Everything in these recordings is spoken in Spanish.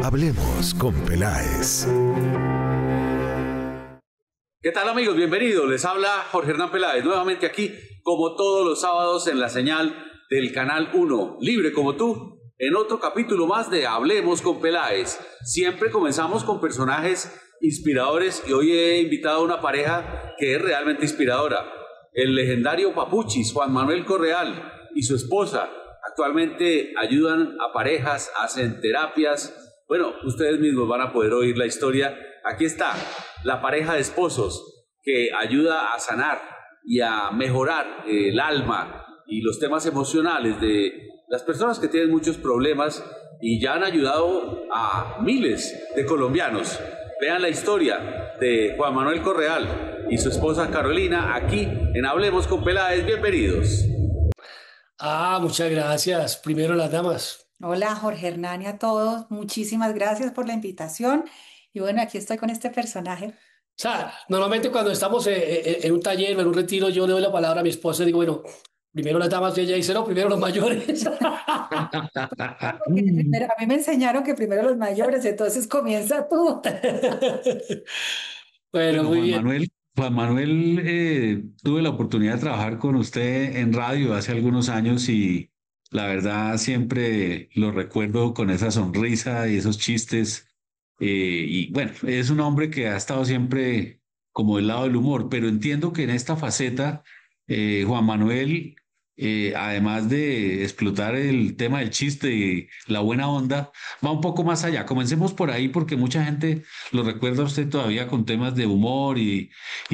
Hablemos con Peláez. ¿Qué tal, amigos? Bienvenidos. Les habla Jorge Hernán Peláez, nuevamente aquí, como todos los sábados, en la señal del Canal 1, libre como tú, en otro capítulo más de Hablemos con Peláez. Siempre comenzamos con personajes inspiradores y hoy he invitado a una pareja que es realmente inspiradora. El legendario Papuchis, Juan Manuel Correal, y su esposa. Actualmente ayudan a parejas, hacen terapias. Bueno, ustedes mismos van a poder oír la historia. Aquí está la pareja de esposos que ayuda a sanar y a mejorar el alma y los temas emocionales de las personas que tienen muchos problemas y ya han ayudado a miles de colombianos. Vean la historia de Juan Manuel Correal y su esposa Carolina aquí en Hablemos con Peláez. Bienvenidos. Muchas gracias. Primero las damas. Hola Jorge Hernán y a todos, muchísimas gracias por la invitación y bueno, aquí estoy con este personaje. O sea, normalmente cuando estamos en un taller o en un retiro, yo le doy la palabra a mi esposa y digo, bueno, primero las damas y ella dice, no, primero los mayores. A mí me enseñaron que primero los mayores, entonces comienza tú. Bueno, muy bien. Juan Manuel, tuve la oportunidad de trabajar con usted en radio hace algunos años y la verdad siempre lo recuerdo con esa sonrisa y esos chistes. Y bueno, es un hombre que ha estado siempre como del lado del humor, pero entiendo que en esta faceta, Juan Manuel, además de explotar el tema del chiste y la buena onda, va un poco más allá. Comencemos por ahí porque mucha gente lo recuerda a usted todavía con temas de humor y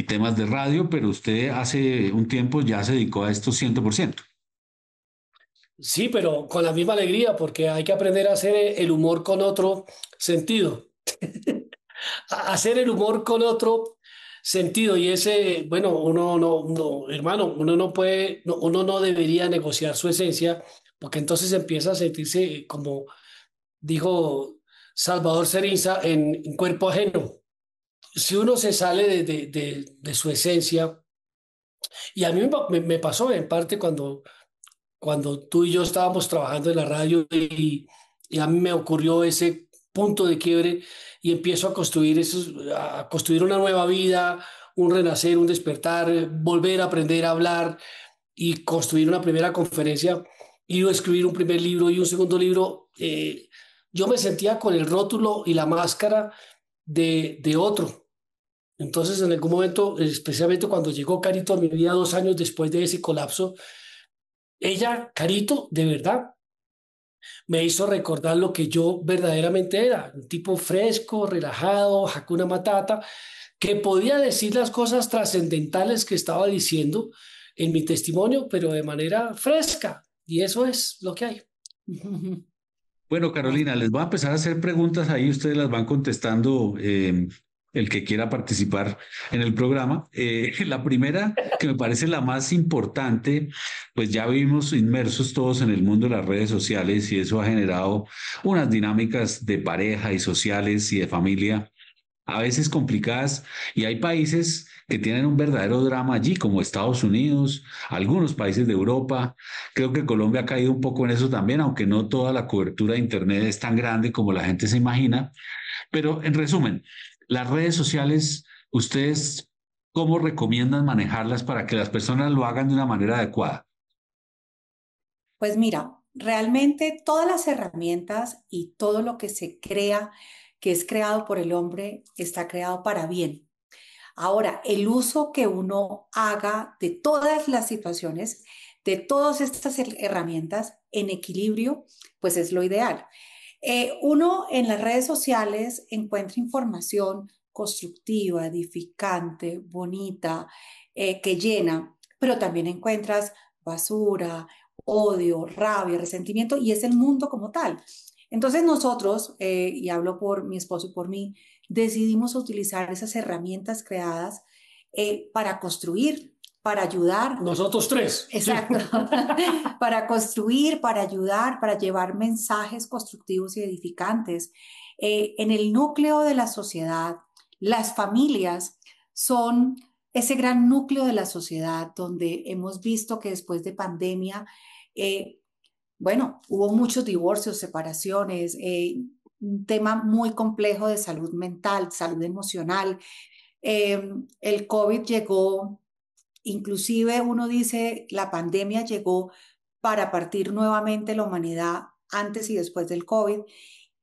temas de radio, pero usted hace un tiempo ya se dedicó a esto 100%. Sí, pero con la misma alegría, porque hay que aprender a hacer el humor con otro sentido. Hacer el humor con otro sentido y ese, bueno, hermano, uno no puede, uno no debería negociar su esencia porque entonces empieza a sentirse como dijo Salvador Ceriza en cuerpo ajeno. Si uno se sale de su esencia, y a mí me pasó en parte cuando tú y yo estábamos trabajando en la radio y a mí me ocurrió ese punto de quiebre y empiezo a construir una nueva vida, un renacer, un despertar, volver a aprender a hablar y construir una primera conferencia y escribir un primer libro y un segundo libro. Yo me sentía con el rótulo y la máscara de otro. Entonces, en algún momento, especialmente cuando llegó Carito a mi vida 2 años después de ese colapso, ella, Carito, de verdad, me hizo recordar lo que yo verdaderamente era, un tipo fresco, relajado, Hakuna Matata, que podía decir las cosas trascendentales que estaba diciendo en mi testimonio, pero de manera fresca. Y eso es lo que hay. Bueno, Carolina, les voy a empezar a hacer preguntas ahí, ustedes las van contestando, el que quiera participar en el programa. La primera, que me parece la más importante, pues ya vivimos inmersos todos en el mundo de las redes sociales y eso ha generado unas dinámicas de pareja y sociales y de familia a veces complicadas, y hay países que tienen un verdadero drama allí, como Estados Unidos, algunos países de Europa. Creo que Colombia ha caído un poco en eso también, aunque no toda la cobertura de Internet es tan grande como la gente se imagina. Pero en resumen, las redes sociales, ¿ustedes cómo recomiendan manejarlas para que las personas lo hagan de una manera adecuada? Pues mira, realmente todas las herramientas y todo lo que se crea, que es creado por el hombre, está creado para bien. Ahora, el uso que uno haga de todas las situaciones, de todas estas herramientas en equilibrio, pues es lo ideal. Uno en las redes sociales encuentra información constructiva, edificante, bonita, que llena, pero también encuentras basura, odio, rabia, resentimiento y es el mundo como tal. Entonces nosotros, y hablo por mi esposo y por mí, decidimos utilizar esas herramientas creadas para construir, para ayudar. Nosotros tres. Exacto. Para construir, para ayudar, para llevar mensajes constructivos y edificantes. En el núcleo de la sociedad, las familias son ese gran núcleo de la sociedad donde hemos visto que después de pandemia, bueno, hubo muchos divorcios, separaciones, un tema muy complejo de salud mental, salud emocional. El COVID llegó, inclusive uno dice, la pandemia llegó para partir nuevamente la humanidad antes y después del COVID,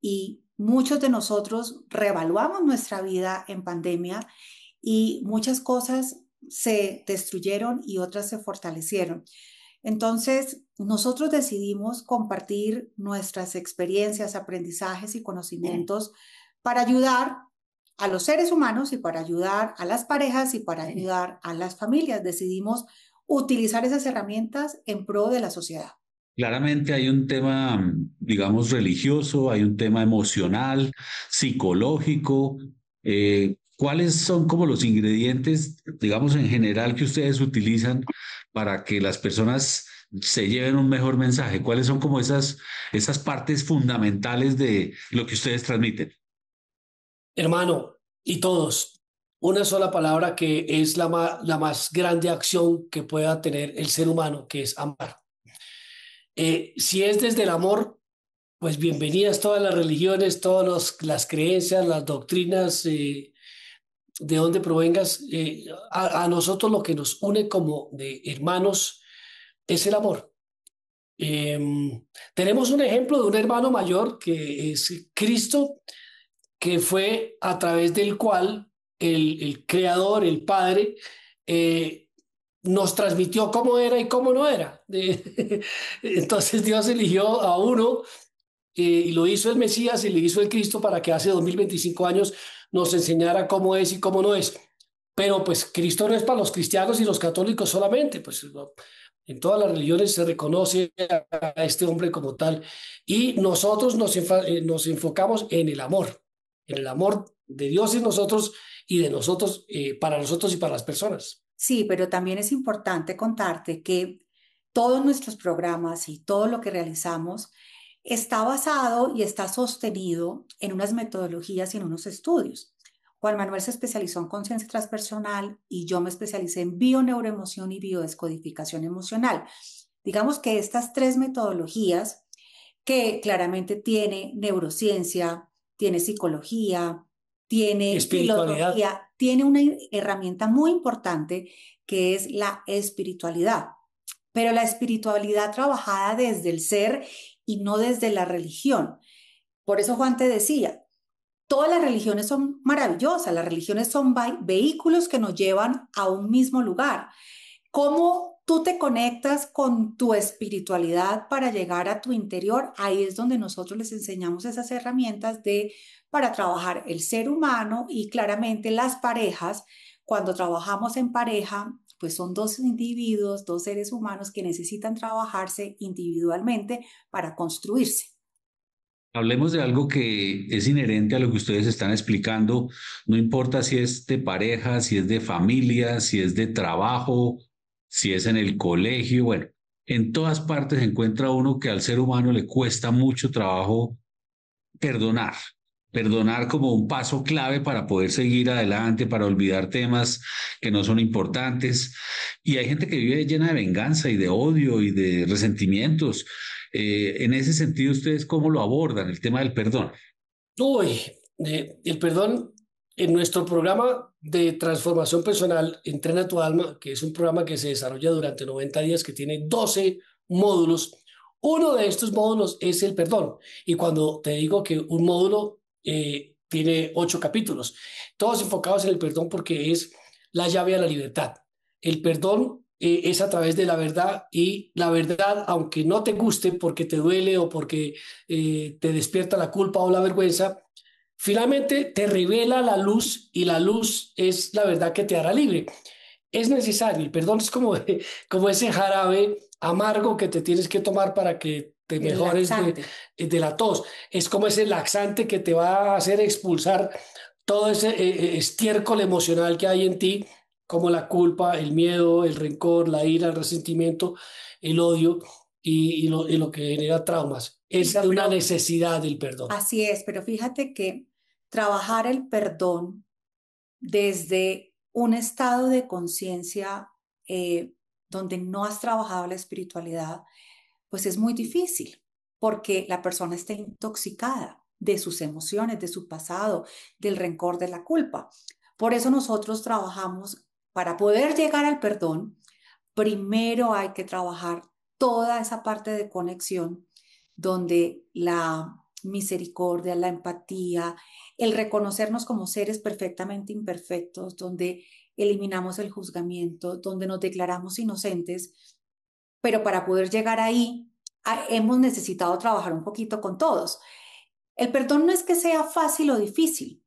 y muchos de nosotros reevaluamos nuestra vida en pandemia y muchas cosas se destruyeron y otras se fortalecieron. Entonces, nosotros decidimos compartir nuestras experiencias, aprendizajes y conocimientos para ayudar a los seres humanos y para ayudar a las parejas y para ayudar a las familias. Decidimos utilizar esas herramientas en pro de la sociedad. Claramente hay un tema, digamos, religioso, hay un tema emocional, psicológico. ¿Cuáles son como los ingredientes, digamos, en general que ustedes utilizan para que las personas se lleven un mejor mensaje? ¿Cuáles son como esas partes fundamentales de lo que ustedes transmiten? Hermano, y todos, una sola palabra que es la más grande acción que pueda tener el ser humano, que es amar. Si es desde el amor, pues bienvenidas todas las religiones, todas las creencias, las doctrinas, de donde provengas. A nosotros lo que nos une como de hermanos es el amor. Tenemos un ejemplo de un hermano mayor que es Cristo, que fue a través del cual el Creador, el Padre, eh, nos transmitió cómo era y cómo no era. Entonces Dios eligió a uno, y lo hizo el Mesías y le hizo el Cristo para que hace 2025 años nos enseñara cómo es y cómo no es. Pero pues Cristo no es para los cristianos y los católicos solamente, pues no, en todas las religiones se reconoce a este hombre como tal, y nosotros nos enfocamos en el amor de Dios en nosotros y de nosotros, para nosotros y para las personas. Sí, pero también es importante contarte que todos nuestros programas y todo lo que realizamos está basado y está sostenido en unas metodologías y en unos estudios. Juan Manuel se especializó en conciencia transpersonal y yo me especialicé en bioneuroemoción y biodescodificación emocional. Digamos que estas tres metodologías, que claramente tiene neurociencia, tiene psicología, tiene Espiritualidad. filosofía, tiene una herramienta muy importante que es la espiritualidad, pero la espiritualidad trabajada desde el ser y no desde la religión. Por eso Juan te decía, todas las religiones son maravillosas, las religiones son vehículos que nos llevan a un mismo lugar. ¿Cómo tú te conectas con tu espiritualidad para llegar a tu interior? Ahí es donde nosotros les enseñamos esas herramientas para trabajar el ser humano, y claramente las parejas. Cuando trabajamos en pareja, pues son dos individuos, dos seres humanos que necesitan trabajarse individualmente para construirse. Hablemos de algo que es inherente a lo que ustedes están explicando, no importa si es de pareja, si es de familia, si es de trabajo, si es en el colegio, bueno, en todas partes encuentra uno que al ser humano le cuesta mucho trabajo perdonar. Perdonar como un paso clave para poder seguir adelante, para olvidar temas que no son importantes. Y hay gente que vive llena de venganza y de odio y de resentimientos. En ese sentido, ¿ustedes cómo lo abordan, el tema del perdón? Uy, el perdón en nuestro programa de transformación personal, Entrena tu alma, que es un programa que se desarrolla durante 90 días, que tiene 12 módulos. Uno de estos módulos es el perdón. Y cuando te digo que un módulo tiene 8 capítulos, todos enfocados en el perdón porque es la llave a la libertad. El perdón es a través de la verdad, y la verdad, aunque no te guste porque te duele o porque te despierta la culpa o la vergüenza, finalmente te revela la luz, y la luz es la verdad que te hará libre. Es necesario, el perdón es como, como ese jarabe amargo que te tienes que tomar para que te El mejores laxante. de la tos. Es como ese laxante que te va a hacer expulsar todo ese estiércol emocional que hay en ti, como la culpa, el miedo, el rencor, la ira, el resentimiento, el odio, y lo que genera traumas. Es Mira, una pero necesidad del perdón. así es, pero fíjate que trabajar el perdón desde un estado de conciencia donde no has trabajado la espiritualidad, pues es muy difícil porque la persona está intoxicada. de sus emociones, de su pasado, del rencor, de la culpa. Por eso nosotros trabajamos para poder llegar al perdón. Primero hay que trabajar toda esa parte de conexión donde la misericordia, la empatía, el reconocernos como seres perfectamente imperfectos, donde eliminamos el juzgamiento, donde nos declaramos inocentes, pero para poder llegar ahí hemos necesitado trabajar un poquito con todos. El perdón no es que sea fácil o difícil,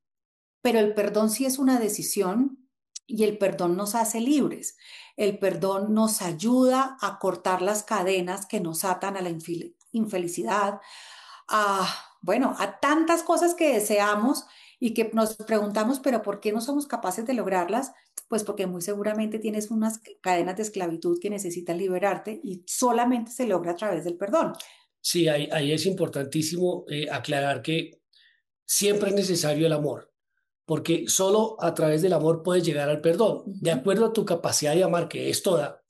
pero el perdón sí es una decisión y el perdón nos hace libres. El perdón nos ayuda a cortar las cadenas que nos atan a la infelicidad, a tantas cosas que deseamos y que nos preguntamos, pero ¿por qué no somos capaces de lograrlas? Pues porque muy seguramente tienes unas cadenas de esclavitud que necesitan liberarte y solamente se logra a través del perdón. Sí, ahí es importantísimo aclarar que siempre es necesario el amor, porque solo a través del amor puedes llegar al perdón. De acuerdo a tu capacidad de amar, que es toda,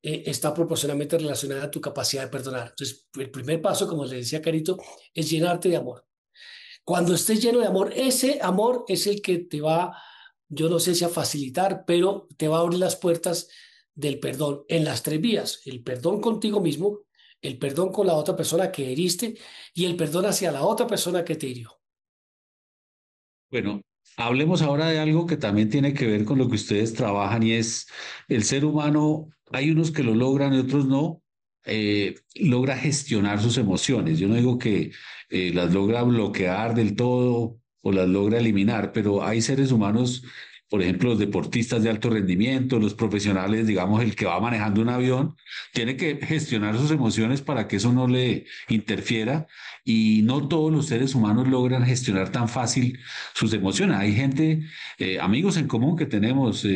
está proporcionalmente relacionada a tu capacidad de perdonar. Entonces, el primer paso, como le decía Carito, es llenarte de amor. Cuando estés lleno de amor, ese amor es el que te va, yo no sé si a facilitar, pero te va a abrir las puertas del perdón en las tres vías: el perdón contigo mismo, el perdón con la otra persona que heriste y el perdón hacia la otra persona que te hirió. Bueno, hablemos ahora de algo que también tiene que ver con lo que ustedes trabajan y es el ser humano. Hay unos que lo logran y otros no. Logra gestionar sus emociones. Yo no digo que las logra bloquear del todo o las logra eliminar, pero hay seres humanos, por ejemplo, los deportistas de alto rendimiento, los profesionales, digamos, el que va manejando un avión, tiene que gestionar sus emociones para que eso no le interfiera y no todos los seres humanos logran gestionar tan fácil sus emociones. Hay gente, amigos en común que tenemos,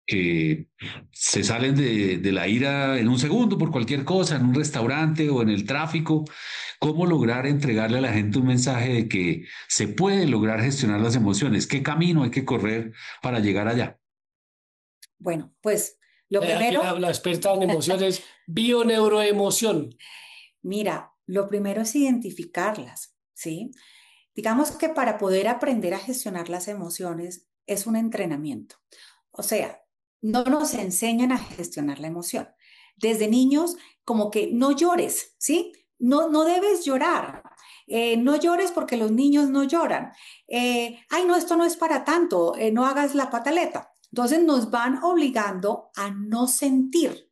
que se salen de la ira en un segundo por cualquier cosa, en un restaurante o en el tráfico. ¿Cómo lograr entregarle a la gente un mensaje de que se puede lograr gestionar las emociones? ¿Qué camino hay que correr para llegar allá? Bueno, pues lo Aquí primero, la experta en emociones, bioneuroemoción. mira, lo primero es identificarlas, ¿sí? Digamos que para poder aprender a gestionar las emociones es un entrenamiento. O sea, no nos enseñan a gestionar la emoción. Desde niños, como que no llores, ¿sí? No debes llorar. No llores porque los niños no lloran. Ay, no, esto no es para tanto. No hagas la pataleta. Entonces nos van obligando a no sentir.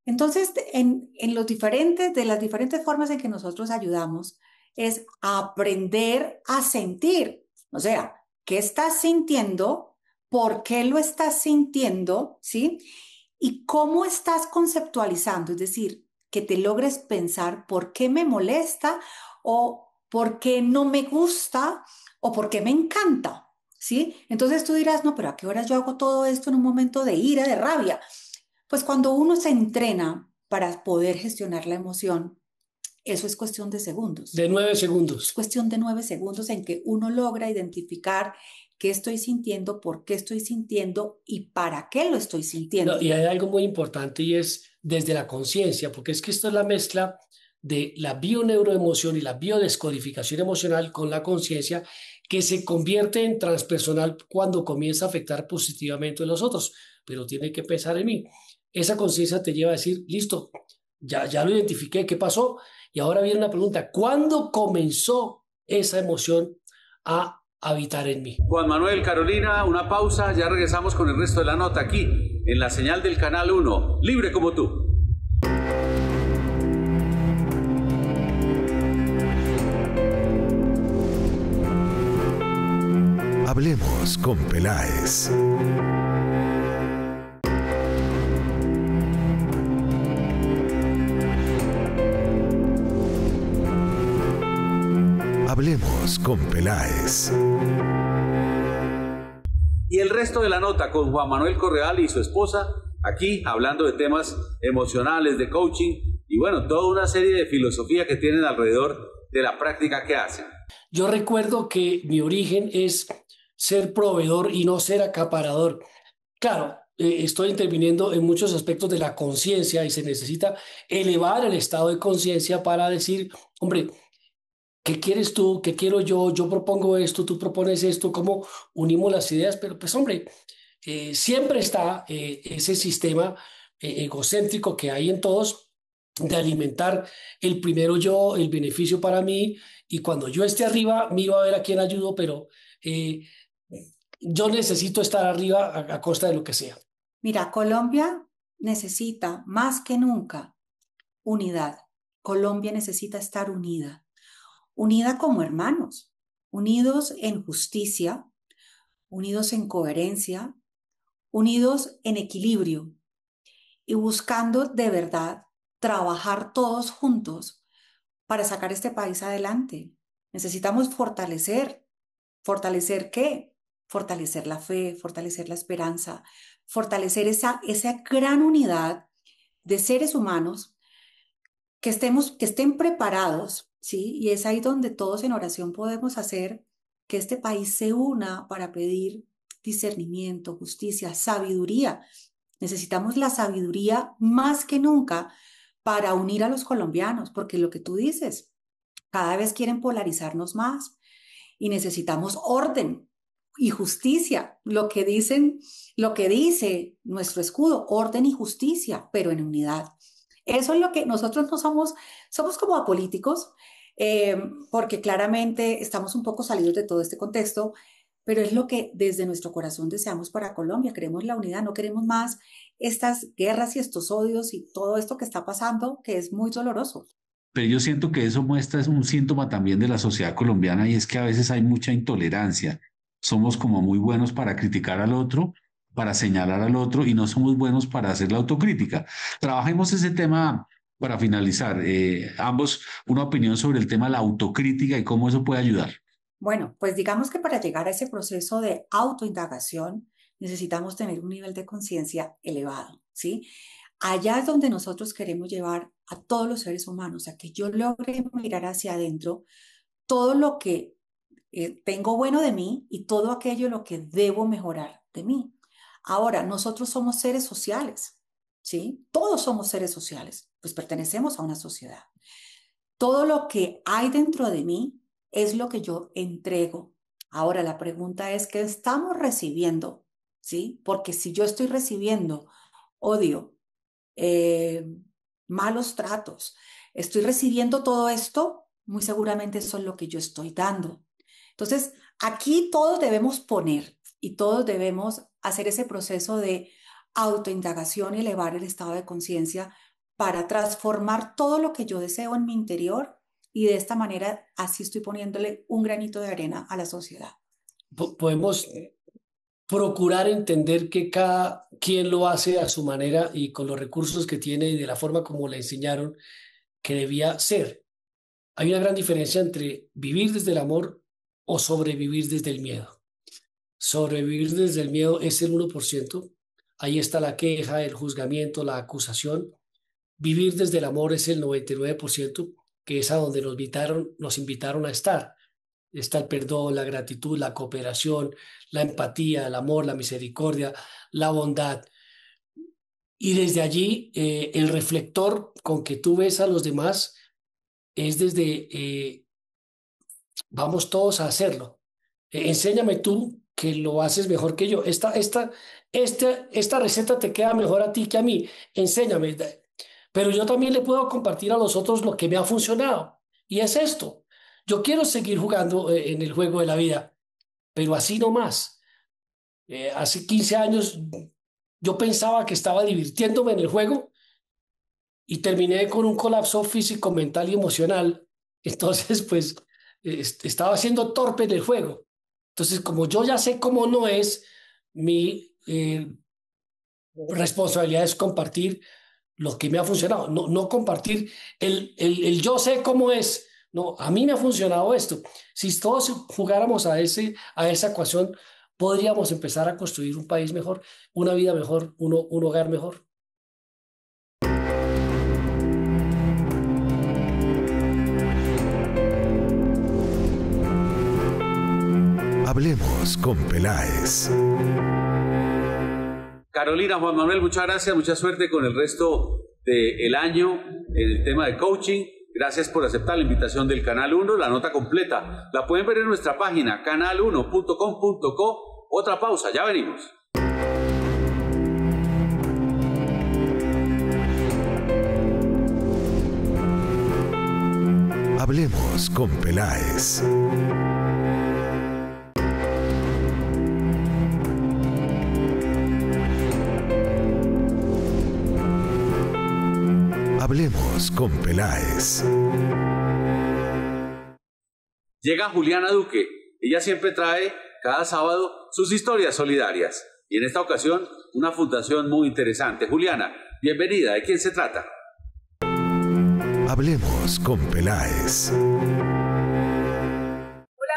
Entonces, de las diferentes formas en que nosotros ayudamos es aprender a sentir. O sea, ¿qué estás sintiendo? ¿Por qué lo estás sintiendo? ¿Sí? Y cómo estás conceptualizando, es decir, que te logres pensar por qué me molesta o por qué no me gusta o por qué me encanta. ¿Sí? Entonces tú dirás, no, pero ¿a qué horas yo hago todo esto en un momento de ira, de rabia? Pues cuando uno se entrena para poder gestionar la emoción, eso es cuestión de segundos. De 9 Es segundos. cuestión de 9 segundos en que uno logra identificar qué estoy sintiendo, por qué estoy sintiendo y para qué lo estoy sintiendo. No, y hay algo muy importante y es desde la conciencia, porque es que esto es la mezcla de la bioneuroemoción y la biodescodificación emocional con la conciencia, que se convierte en transpersonal cuando comienza a afectar positivamente a los otros, pero tiene que pensar en mí. Esa conciencia te lleva a decir, listo, ya lo identifiqué, ¿qué pasó? Y ahora viene una pregunta: ¿cuándo comenzó esa emoción a habitar en mí? Juan Manuel, Carolina, una pausa, ya regresamos con el resto de la nota aquí, en la señal del Canal 1, libre como tú. Hablemos con Peláez. Hablemos con Peláez. Y el resto de la nota con Juan Manuel Correal y su esposa, aquí hablando de temas emocionales, de coaching y bueno, toda una serie de filosofía que tienen alrededor de la práctica que hacen. Yo recuerdo que mi origen es ser proveedor y no ser acaparador. Claro, estoy interviniendo en muchos aspectos de la conciencia y se necesita elevar el estado de conciencia para decir, hombre, ¿qué quieres tú? ¿Qué quiero yo? Yo propongo esto, tú propones esto, ¿cómo unimos las ideas? Pero pues hombre, siempre está ese sistema egocéntrico que hay en todos de alimentar el primero yo, el beneficio para mí, y cuando yo esté arriba, miro a ver a quién ayudo, pero eh, yo necesito estar arriba a costa de lo que sea. Mira, Colombia necesita más que nunca unidad. Colombia necesita estar unida, unida como hermanos, unidos en justicia, unidos en coherencia, unidos en equilibrio y buscando de verdad trabajar todos juntos para sacar este país adelante. Necesitamos fortalecer. ¿Fortalecer qué? Fortalecer la fe, fortalecer la esperanza, fortalecer esa gran unidad de seres humanos que estén preparados, ¿sí? Y es ahí donde todos en oración podemos hacer que este país se una para pedir discernimiento, justicia, sabiduría. Necesitamos la sabiduría más que nunca para unir a los colombianos, porque lo que tú dices, cada vez quieren polarizarnos más y necesitamos orden y justicia, lo que dice nuestro escudo, orden y justicia, pero en unidad. Eso es lo que nosotros no somos como apolíticos, porque claramente estamos un poco salidos de todo este contexto, pero es lo que desde nuestro corazón deseamos para Colombia. Queremos la unidad, no queremos más estas guerras y estos odios y todo esto que está pasando, que es muy doloroso. Pero yo siento que eso muestra es un síntoma también de la sociedad colombiana y es que a veces hay mucha intolerancia. Somos como muy buenos para criticar al otro, para señalar al otro y no somos buenos para hacer la autocrítica. Trabajemos ese tema para finalizar. Ambos, una opinión sobre el tema de la autocrítica y cómo eso puede ayudar. Bueno, pues digamos que para llegar a ese proceso de autoindagación necesitamos tener un nivel de conciencia elevado, ¿sí? Allá es donde nosotros queremos llevar a todos los seres humanos, a que yo logre mirar hacia adentro todo lo que tengo bueno de mí y todo aquello lo que debo mejorar de mí. Ahora, nosotros somos seres sociales, ¿sí? Todos somos seres sociales, pues pertenecemos a una sociedad. Todo lo que hay dentro de mí es lo que yo entrego. Ahora, la pregunta es, ¿qué estamos recibiendo? ¿Sí? Porque si yo estoy recibiendo odio, malos tratos, estoy recibiendo todo esto, muy seguramente eso es lo que yo estoy dando. Entonces, aquí todos debemos poner y todos debemos hacer ese proceso de autoindagación y elevar el estado de conciencia para transformar todo lo que yo deseo en mi interior y de esta manera así estoy poniéndole un granito de arena a la sociedad. Podemos procurar entender que cada quien lo hace a su manera y con los recursos que tiene y de la forma como le enseñaron que debía ser. Hay una gran diferencia entre vivir desde el amor o sobrevivir desde el miedo. Sobrevivir desde el miedo es el 1%. Ahí está la queja, el juzgamiento, la acusación. Vivir desde el amor es el 99%, que es a donde nos invitaron a estar. Está el perdón, la gratitud, la cooperación, la empatía, el amor, la misericordia, la bondad. Y desde allí, el reflector con que tú ves a los demás es desde, vamos todos a hacerlo. Enséñame tú que lo haces mejor que yo. Esta receta te queda mejor a ti que a mí. Enséñame. Pero yo también le puedo compartir a los otros lo que me ha funcionado. Y es esto. Yo quiero seguir jugando en el juego de la vida, pero así no más. Hace 15 años yo pensaba que estaba divirtiéndome en el juego y terminé con un colapso físico, mental y emocional. Entonces, pues, estaba siendo torpe en el juego. Entonces, como yo ya sé cómo no es, mi responsabilidad es compartir lo que me ha funcionado, no compartir el yo sé cómo es. No, a mí me ha funcionado esto. Si todos jugáramos a esa ecuación, podríamos empezar a construir un país mejor, una vida mejor, un hogar mejor. Hablemos con Peláez. Carolina, Juan Manuel, muchas gracias, mucha suerte con el resto del año en el tema de coaching. Gracias por aceptar la invitación del Canal 1. La nota completa la pueden ver en nuestra página canal1.com.co. Otra pausa, ya venimos. Hablemos con Peláez. Hablemos con Peláez. Llega Juliana Duque. Ella siempre trae cada sábado sus historias solidarias. Y en esta ocasión, una fundación muy interesante. Juliana, bienvenida. ¿De quién se trata? Hablemos con Peláez. Hola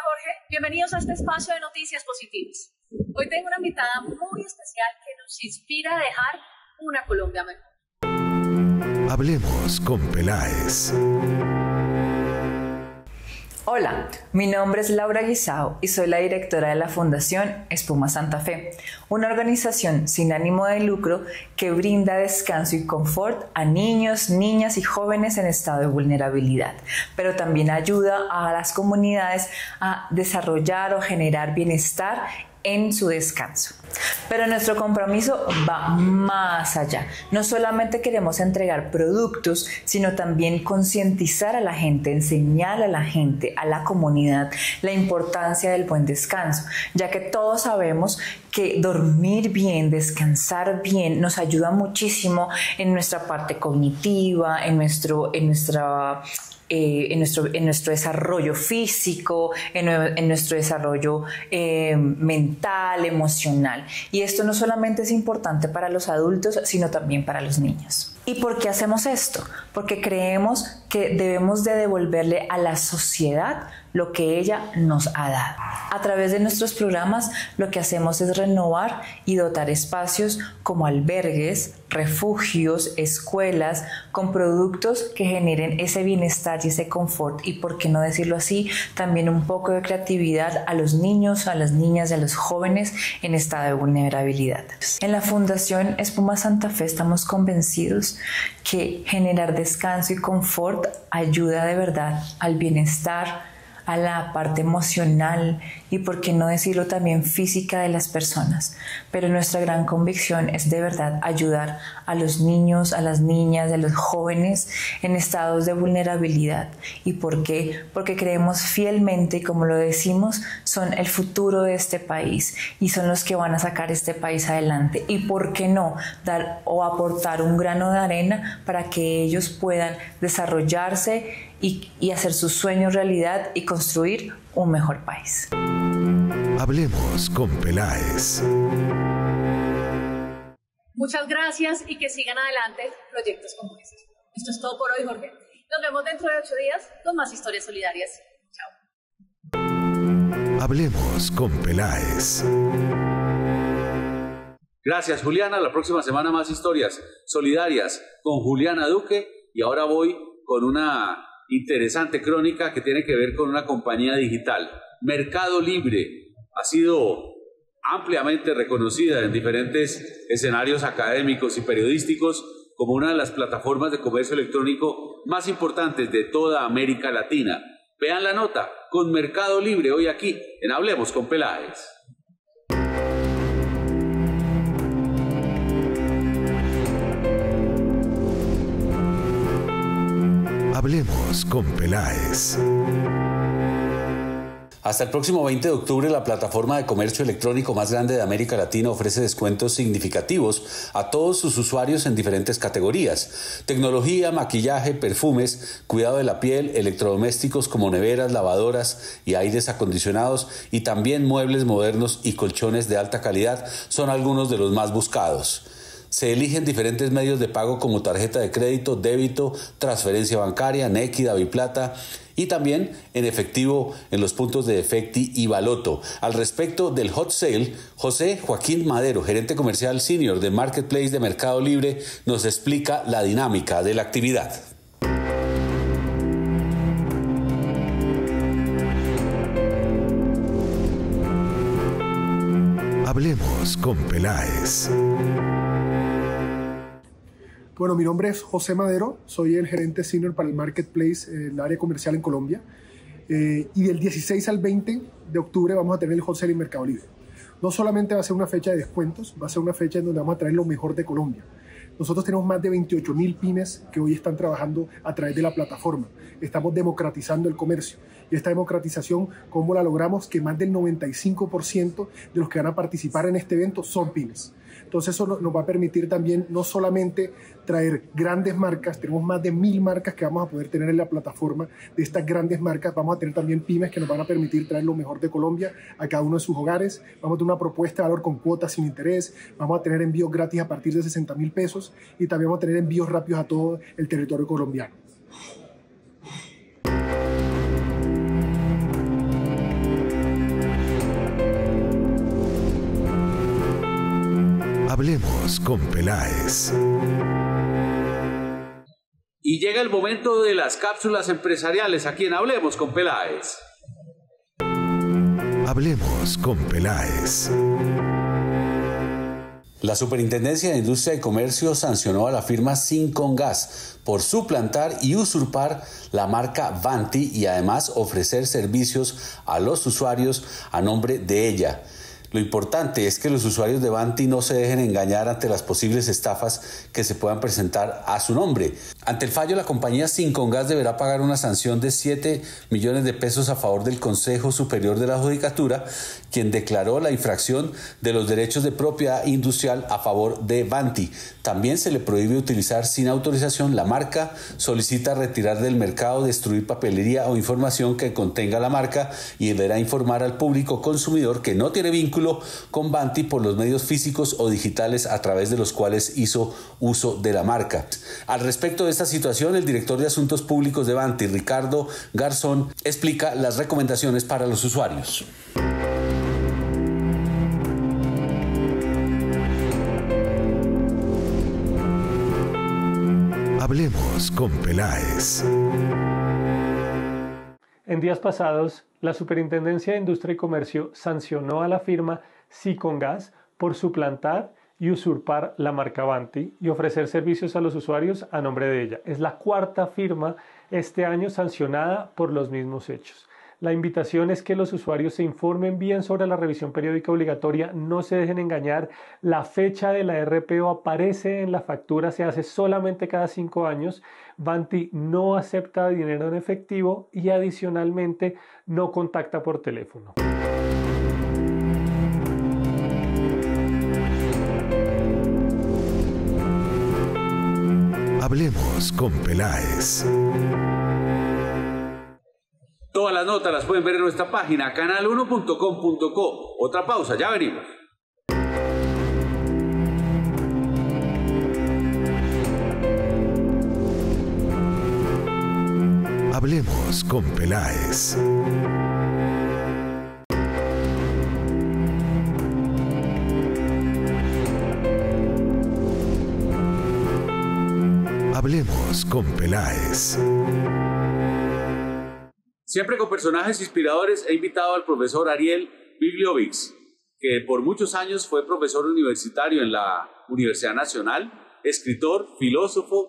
Jorge, bienvenidos a este espacio de noticias positivas. Hoy tengo una invitada muy especial que nos inspira a dejar una Colombia mejor. Hablemos con Peláez. Hola, mi nombre es Laura Guisao y soy la directora de la Fundación Espuma Santa Fe, una organización sin ánimo de lucro que brinda descanso y confort a niños, niñas y jóvenes en estado de vulnerabilidad, pero también ayuda a las comunidades a desarrollar o generar bienestar en su descanso. Pero nuestro compromiso va más allá. No solamente queremos entregar productos, sino también concientizar a la gente, enseñar a la gente, a la comunidad, la importancia del buen descanso, ya que todos sabemos que dormir bien, descansar bien, nos ayuda muchísimo en nuestra parte cognitiva, en nuestro desarrollo físico, en nuestro desarrollo mental, emocional. Y esto no solamente es importante para los adultos, sino también para los niños. ¿Y por qué hacemos esto? Porque creemos que debemos de devolverle a la sociedad lo que ella nos ha dado. A través de nuestros programas lo que hacemos es renovar y dotar espacios como albergues, refugios, escuelas, con productos que generen ese bienestar y ese confort y, por qué no decirlo así, también un poco de creatividad a los niños, a las niñas y a los jóvenes en estado de vulnerabilidad. En la Fundación Espuma Santa Fe estamos convencidos que generar descanso y confort ayuda de verdad al bienestar, a la parte emocional y, por qué no decirlo, también física de las personas. Pero nuestra gran convicción es de verdad ayudar a los niños, a las niñas, a los jóvenes en estados de vulnerabilidad. ¿Y por qué? Porque creemos fielmente, como lo decimos, son el futuro de este país y son los que van a sacar este país adelante. ¿Y por qué no dar o aportar un grano de arena para que ellos puedan desarrollarse y hacer sus sueños realidad y construir un mejor país? Hablemos con Peláez. Muchas gracias y que sigan adelante proyectos como estos. Esto es todo por hoy, Jorge. Nos vemos dentro de 8 días con más historias solidarias. Chao. Hablemos con Peláez. Gracias, Juliana. La próxima semana más historias solidarias con Juliana Duque. Y ahora voy con una interesante crónica que tiene que ver con una compañía digital. Mercado Libre ha sido ampliamente reconocida en diferentes escenarios académicos y periodísticos como una de las plataformas de comercio electrónico más importantes de toda América Latina. Vean la nota con Mercado Libre hoy aquí en Hablemos con Peláez. Hablemos con Peláez. Hasta el próximo 20 de octubre, la plataforma de comercio electrónico más grande de América Latina ofrece descuentos significativos a todos sus usuarios en diferentes categorías: tecnología, maquillaje, perfumes, cuidado de la piel, electrodomésticos como neveras, lavadoras y aires acondicionados, y también muebles modernos y colchones de alta calidad son algunos de los más buscados. Se eligen diferentes medios de pago como tarjeta de crédito, débito, transferencia bancaria, Nequi, Daviplata y también en efectivo en los puntos de Efecti y Baloto. Al respecto del hot sale, José Joaquín Madero, gerente comercial senior de Marketplace de Mercado Libre, nos explica la dinámica de la actividad. Hablemos con Peláez. Bueno, mi nombre es José Madero, soy el gerente senior para el Marketplace, el área comercial en Colombia. Y del 16 al 20 de octubre vamos a tener el Hot Sale en Mercado Libre. No solamente va a ser una fecha de descuentos, va a ser una fecha en donde vamos a traer lo mejor de Colombia. Nosotros tenemos más de 28.000 pymes que hoy están trabajando a través de la plataforma. Estamos democratizando el comercio. Y esta democratización, ¿cómo la logramos? Que más del 95% de los que van a participar en este evento son pymes. Entonces eso nos va a permitir también no solamente traer grandes marcas, tenemos más de 1.000 marcas que vamos a poder tener en la plataforma de estas grandes marcas, vamos a tener también pymes que nos van a permitir traer lo mejor de Colombia a cada uno de sus hogares, vamos a tener una propuesta de valor con cuotas sin interés, vamos a tener envíos gratis a partir de 60.000 pesos y también vamos a tener envíos rápidos a todo el territorio colombiano. Hablemos con Peláez. Y llega el momento de las cápsulas empresariales aquí en Hablemos con Peláez. Hablemos con Peláez. La Superintendencia de Industria y Comercio sancionó a la firma Sincongas por suplantar y usurpar la marca Vanti y además ofrecer servicios a los usuarios a nombre de ella. Lo importante es que los usuarios de Vanti no se dejen engañar ante las posibles estafas que se puedan presentar a su nombre. Ante el fallo, la compañía Sincongas deberá pagar una sanción de 7 millones de pesos a favor del Consejo Superior de la Judicatura, quien declaró la infracción de los derechos de propiedad industrial a favor de Vanti. También se le prohíbe utilizar sin autorización la marca, solicita retirar del mercado, destruir papelería o información que contenga la marca y deberá informar al público consumidor que no tiene vínculo con Vanti por los medios físicos o digitales a través de los cuales hizo uso de la marca. Al respecto de esta situación, el director de Asuntos Públicos de Vanti, Ricardo Garzón, explica las recomendaciones para los usuarios. Hablemos con Peláez. En días pasados, la Superintendencia de Industria y Comercio sancionó a la firma Sincongas por suplantar y usurpar la marca Vanti y ofrecer servicios a los usuarios a nombre de ella. Es la cuarta firma este año sancionada por los mismos hechos. La invitación es que los usuarios se informen bien sobre la revisión periódica obligatoria, no se dejen engañar. La fecha de la RPO aparece en la factura, se hace solamente cada 5 años. Vanti no acepta dinero en efectivo y adicionalmente no contacta por teléfono. Hablemos con Peláez. Todas las notas las pueden ver en nuestra página canal1.com.co. Otra pausa, ya venimos. Hablemos con Peláez. Hablemos con Peláez. Siempre con personajes inspiradores he invitado al profesor Ariel Bigliovics, que por muchos años fue profesor universitario en la Universidad Nacional, escritor, filósofo.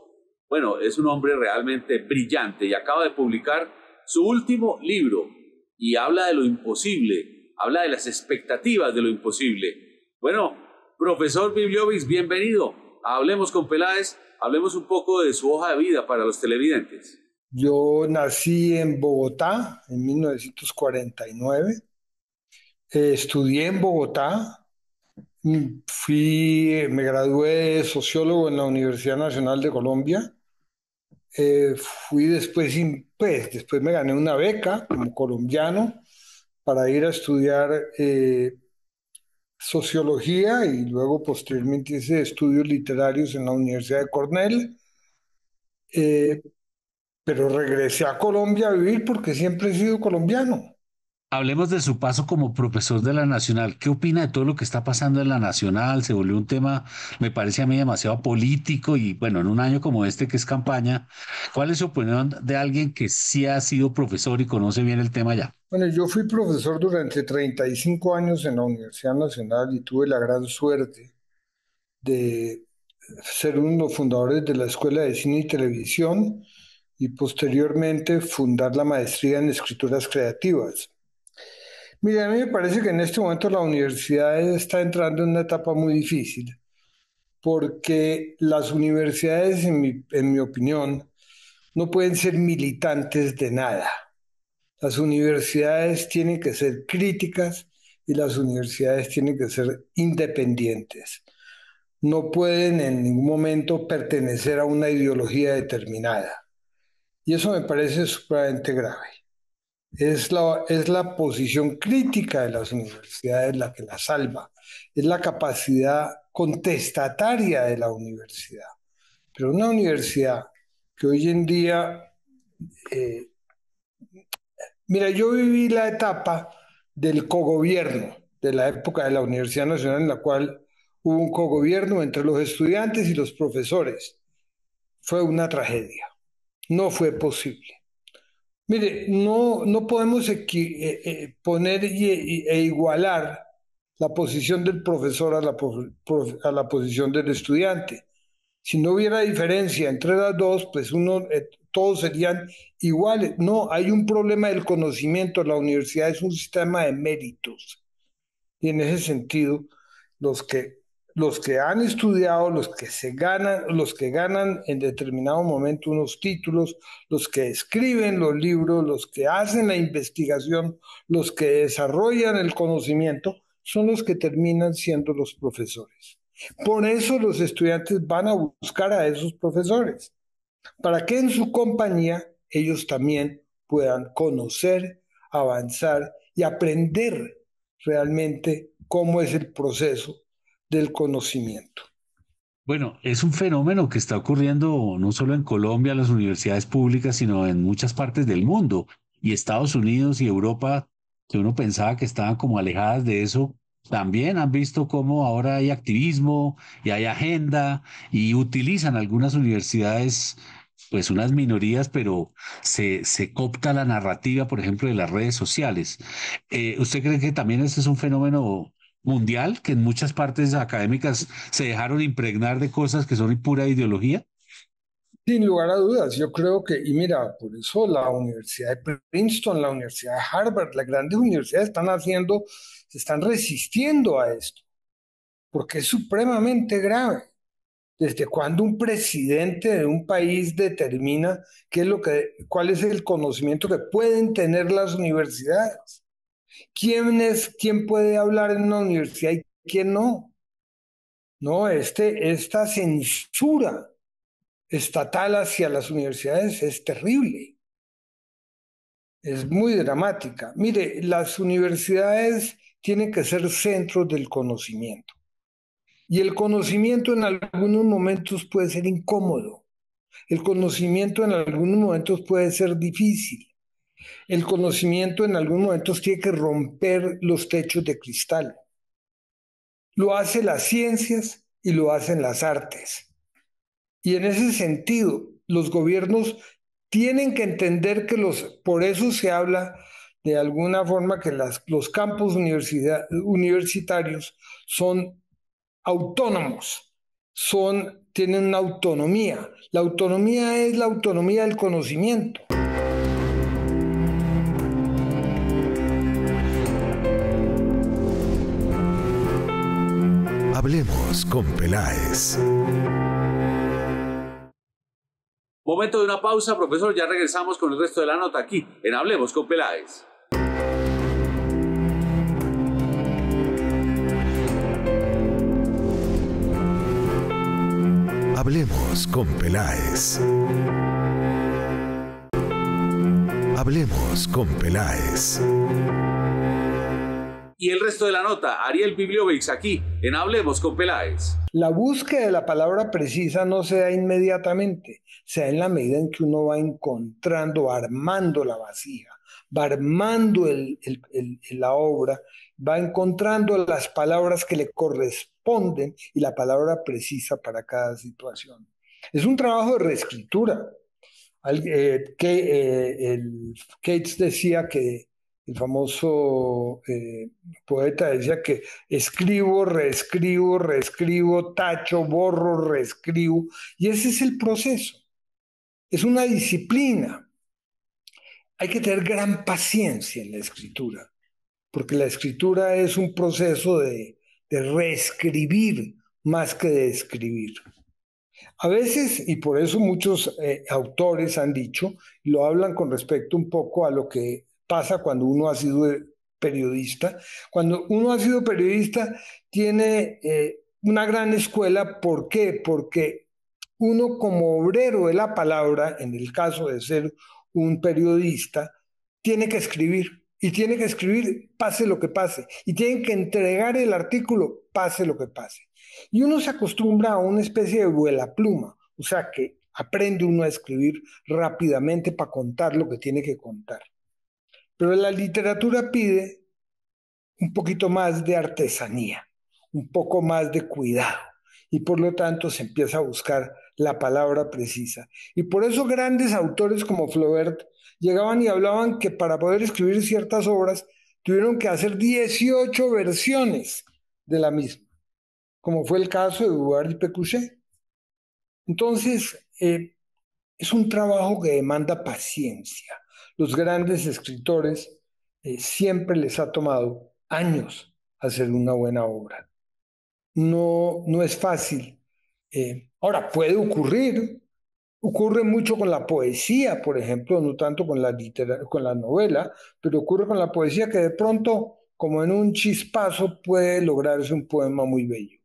Bueno, es un hombre realmente brillante y acaba de publicar su último libro y habla de lo imposible, habla de las expectativas de lo imposible. Bueno, profesor Bigliovics, bienvenido a Hablemos con Peláez. Hablemos un poco de su hoja de vida para los televidentes. Yo nací en Bogotá en 1949, estudié en Bogotá, me gradué de sociólogo en la Universidad Nacional de Colombia, fui después me gané una beca como colombiano para ir a estudiar sociología y luego posteriormente hice estudios literarios en la Universidad de Cornell. Pero regresé a Colombia a vivir porque siempre he sido colombiano. Hablemos de su paso como profesor de la Nacional. ¿Qué opina de todo lo que está pasando en la Nacional? Se volvió un tema, me parece a mí, demasiado político y bueno, en un año como este que es campaña, ¿cuál es su opinión de alguien que sí ha sido profesor y conoce bien el tema ya? Bueno, yo fui profesor durante 35 años en la Universidad Nacional y tuve la gran suerte de ser uno de los fundadores de la Escuela de Cine y Televisión y posteriormente fundar la maestría en escrituras creativas. Mire, a mí me parece que en este momento la universidad está entrando en una etapa muy difícil, porque las universidades, en mi opinión, no pueden ser militantes de nada. Las universidades tienen que ser críticas y las universidades tienen que ser independientes. No pueden en ningún momento pertenecer a una ideología determinada. Y eso me parece supremamente grave. Es la posición crítica de las universidades la que la salva. Es la capacidad contestataria de la universidad. Pero una universidad que hoy en día... mira, yo viví la etapa del cogobierno, de la época de la Universidad Nacional en la cual hubo un cogobierno entre los estudiantes y los profesores. Fue una tragedia. No fue posible. Mire, no podemos poner e igualar la posición del profesor a la posición del estudiante. Si no hubiera diferencia entre las dos, pues todos serían iguales. No, hay un problema del conocimiento. La universidad es un sistema de méritos. Y en ese sentido, los que, los que han estudiado, los que ganan en determinado momento unos títulos, los que escriben los libros, los que hacen la investigación, los que desarrollan el conocimiento, son los que terminan siendo los profesores. Por eso los estudiantes van a buscar a esos profesores, para que en su compañía ellos también puedan conocer, avanzar y aprender realmente cómo es el proceso del conocimiento. Bueno, es un fenómeno que está ocurriendo no solo en Colombia, en las universidades públicas, sino en muchas partes del mundo. Y Estados Unidos y Europa, que uno pensaba que estaban como alejadas de eso, también han visto cómo ahora hay activismo y hay agenda y utilizan algunas universidades, pues unas minorías, pero se coopta la narrativa, por ejemplo, de las redes sociales. ¿Usted cree que también este es un fenómeno mundial, que en muchas partes académicas se dejaron impregnar de cosas que son pura ideología? Sin lugar a dudas, yo creo que, y mira, por eso la Universidad de Princeton, la Universidad de Harvard, las grandes universidades se están resistiendo a esto, porque es supremamente grave. ¿Desde cuándo un presidente de un país determina cuál es el conocimiento que pueden tener las universidades? ¿Quién puede hablar en una universidad y quién no? No, esta censura estatal hacia las universidades es terrible, es muy dramática. Mire, las universidades tienen que ser centros del conocimiento y el conocimiento en algunos momentos puede ser incómodo, el conocimiento en algunos momentos puede ser difícil, el conocimiento en algunos momentos tiene que romper los techos de cristal. Lo hacen las ciencias y lo hacen las artes. Y en ese sentido, los gobiernos tienen que entender que por eso se habla de alguna forma que los campus universitarios son autónomos, tienen una autonomía. La autonomía es la autonomía del conocimiento. Hablemos con Peláez. Momento de una pausa, profesor. Ya regresamos con el resto de la nota aquí en Hablemos con Peláez. Hablemos con Peláez. Hablemos con Peláez. Y el resto de la nota, Ariel Bibliovix aquí en Hablemos con Peláez. La búsqueda de la palabra precisa no se da inmediatamente, se da en la medida en que uno va encontrando, va armando la vasija, va armando la obra, va encontrando las palabras que le corresponden y la palabra precisa para cada situación. Es un trabajo de reescritura. Cates decía que el famoso poeta decía que escribo, reescribo, reescribo, tacho, borro, reescribo, y ese es el proceso. Es una disciplina. Hay que tener gran paciencia en la escritura, porque la escritura es un proceso de reescribir más que de escribir. A veces, y por eso muchos autores han dicho, lo hablan con respecto un poco a lo que pasa cuando uno ha sido periodista. Cuando uno ha sido periodista tiene una gran escuela. ¿Por qué? Porque uno como obrero de la palabra, en el caso de ser un periodista, tiene que escribir. Y tiene que escribir pase lo que pase. Y tiene que entregar el artículo pase lo que pase. Y uno se acostumbra a una especie de vuelapluma. O sea que aprende uno a escribir rápidamente para contar lo que tiene que contar. Pero la literatura pide un poquito más de artesanía, un poco más de cuidado. Y por lo tanto se empieza a buscar la palabra precisa. Y por eso grandes autores como Flaubert llegaban y hablaban que para poder escribir ciertas obras tuvieron que hacer 18 versiones de la misma, como fue el caso de Eduard y Pécuchet. Entonces, es un trabajo que demanda paciencia. Los grandes escritores siempre les ha tomado años hacer una buena obra. No es fácil. Ahora, puede ocurrir. Ocurre mucho con la poesía, por ejemplo, no tanto con la novela, pero ocurre con la poesía que de pronto, como en un chispazo, puede lograrse un poema muy bello.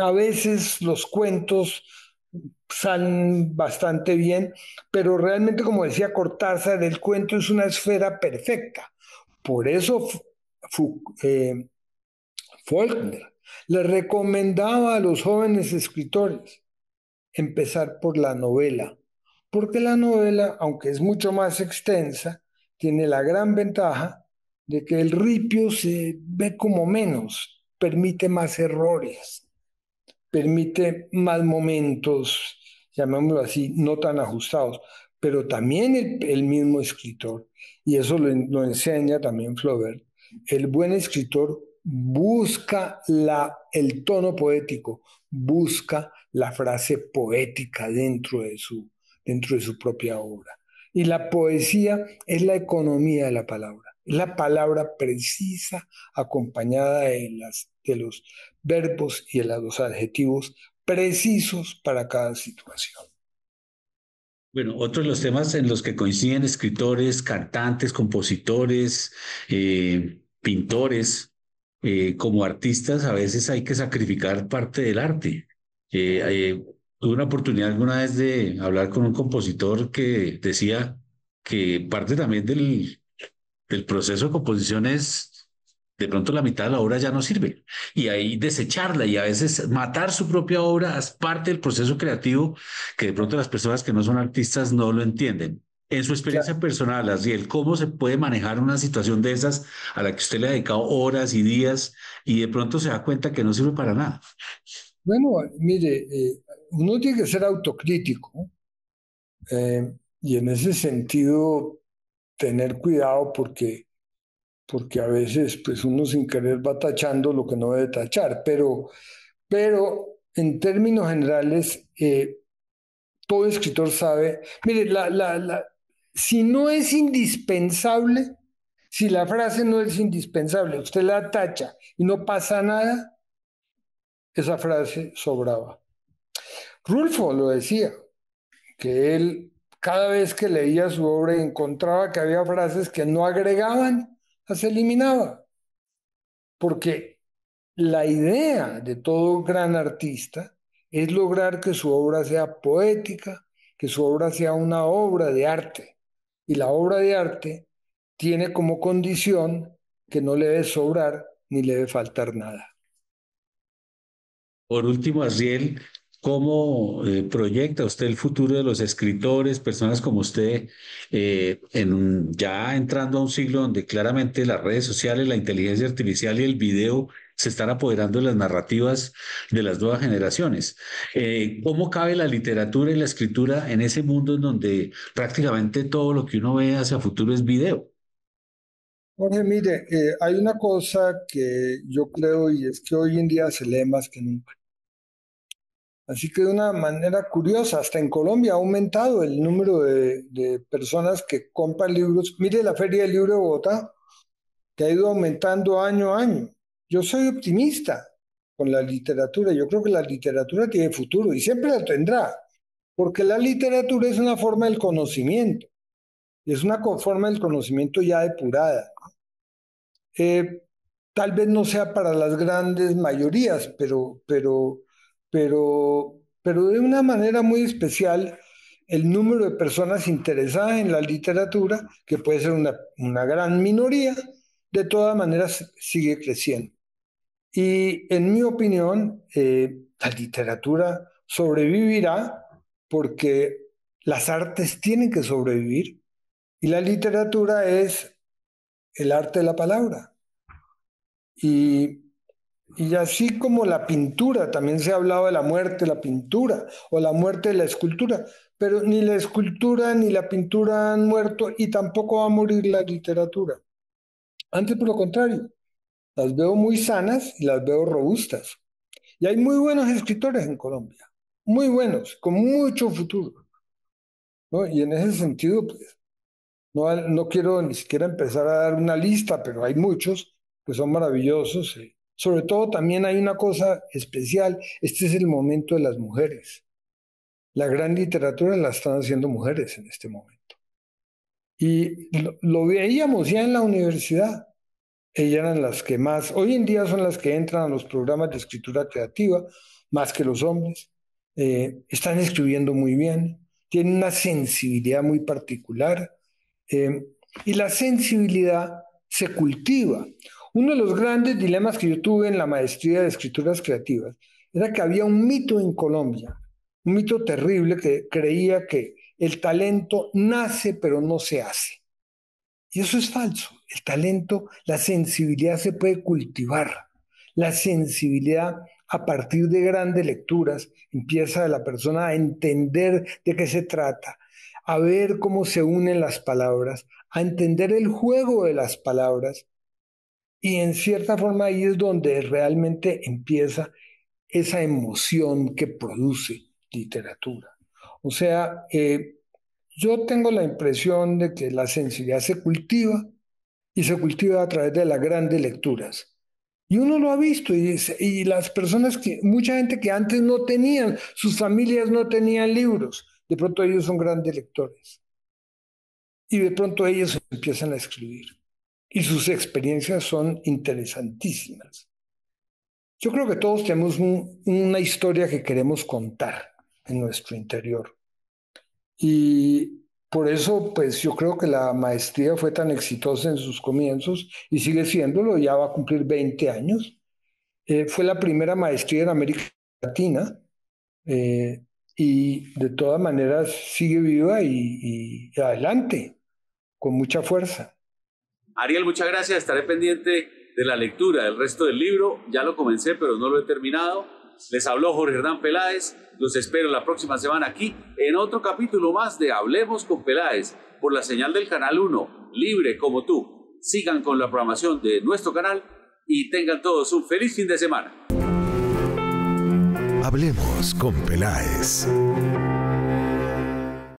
A veces los cuentos salen bastante bien, pero realmente, como decía Cortázar, el cuento es una esfera perfecta. Por eso Faulkner le recomendaba a los jóvenes escritores empezar por la novela, porque la novela, aunque es mucho más extensa, tiene la gran ventaja de que el ripio se ve como menos, permite más errores, permite más momentos, llamémoslo así, no tan ajustados, pero también el mismo escritor, y eso lo enseña también Flaubert, el buen escritor busca el tono poético, busca la frase poética dentro de su propia obra. Y la poesía es la economía de la palabra, es la palabra precisa acompañada de los verbos y de los adjetivos precisos para cada situación. Bueno, otro de los temas en los que coinciden escritores, cantantes, compositores, pintores, como artistas, a veces hay que sacrificar parte del arte. Tuve una oportunidad alguna vez de hablar con un compositor que decía que parte también del proceso de composición es de pronto la mitad de la obra ya no sirve y ahí desecharla y a veces matar su propia obra es parte del proceso creativo que de pronto las personas que no son artistas no lo entienden. En su experiencia personal, Asriel, ¿cómo se puede manejar una situación de esas a la que usted le ha dedicado horas y días y de pronto se da cuenta que no sirve para nada? Bueno, mire, uno tiene que ser autocrítico y en ese sentido tener cuidado porque a veces pues uno sin querer va tachando lo que no debe tachar, pero en términos generales todo escritor sabe, mire, si no es indispensable, si la frase no es indispensable, usted la tacha y no pasa nada, esa frase sobraba. Rulfo lo decía, que él cada vez que leía su obra encontraba que había frases que no agregaban, las eliminaba. Porque la idea de todo gran artista es lograr que su obra sea poética, que su obra sea una obra de arte. Y la obra de arte tiene como condición que no le debe sobrar ni le debe faltar nada. Por último, Asriel, ¿cómo proyecta usted el futuro de los escritores, personas como usted, ya entrando a un siglo donde claramente las redes sociales, la inteligencia artificial y el video se están apoderando de las narrativas de las nuevas generaciones. ¿Cómo cabe la literatura y la escritura en ese mundo en donde prácticamente todo lo que uno ve hacia futuro es video? Jorge, mire, hay una cosa que yo creo y es que hoy en día se lee más que nunca. Así que de una manera curiosa, hasta en Colombia ha aumentado el número de personas que compran libros. Mire la Feria del Libro de Bogotá, que ha ido aumentando año a año. Yo soy optimista con la literatura. Yo creo que la literatura tiene futuro y siempre lo tendrá, porque la literatura es una forma del conocimiento. Y es una forma del conocimiento ya depurada. Tal vez no sea para las grandes mayorías, pero de una manera muy especial, el número de personas interesadas en la literatura, que puede ser una gran minoría, de todas maneras sigue creciendo. Y en mi opinión, la literatura sobrevivirá porque las artes tienen que sobrevivir y la literatura es el arte de la palabra. Y así como la pintura, también se ha hablado de la muerte de la pintura o la muerte de la escultura, pero ni la escultura ni la pintura han muerto y tampoco va a morir la literatura. Antes, por lo contrario, las veo muy sanas y las veo robustas. Y hay muy buenos escritores en Colombia, muy buenos, con mucho futuro, ¿no? Y en ese sentido, pues, no quiero ni siquiera empezar a dar una lista, pero hay muchos que son maravillosos. Sobre todo también hay una cosa especial, este es el momento de las mujeres. La gran literatura la están haciendo mujeres en este momento. Y lo veíamos ya en la universidad. Ellas eran las que más, hoy en día son las que entran a los programas de escritura creativa, más que los hombres. Están escribiendo muy bien, tienen una sensibilidad muy particular. Y la sensibilidad se cultiva. Uno de los grandes dilemas que yo tuve en la maestría de escrituras creativas era que había un mito en Colombia, un mito terrible que creía que el talento nace pero no se hace. Y eso es falso. El talento, la sensibilidad se puede cultivar. La sensibilidad a partir de grandes lecturas empieza la persona a entender de qué se trata, a ver cómo se unen las palabras, a entender el juego de las palabras. Y en cierta forma ahí es donde realmente empieza esa emoción que produce literatura. O sea, yo tengo la impresión de que la sensibilidad se cultiva y se cultiva a través de las grandes lecturas. Y uno lo ha visto y las personas mucha gente que antes no tenían, sus familias no tenían libros, de pronto ellos son grandes lectores. Y de pronto ellos empiezan a escribir. Y sus experiencias son interesantísimas. Yo creo que todos tenemos una historia que queremos contar en nuestro interior. Y por eso, pues yo creo que la maestría fue tan exitosa en sus comienzos y sigue siéndolo, ya va a cumplir 20 años. Fue la primera maestría en América Latina y de todas maneras sigue viva y adelante, con mucha fuerza. Ariel, muchas gracias. Estaré pendiente de la lectura del resto del libro. Ya lo comencé, pero no lo he terminado. Les habló Jorge Hernán Peláez. Los espero la próxima semana aquí en otro capítulo más de Hablemos con Peláez por la señal del Canal 1, libre como tú. Sigan con la programación de nuestro canal y tengan todos un feliz fin de semana. Hablemos con Peláez.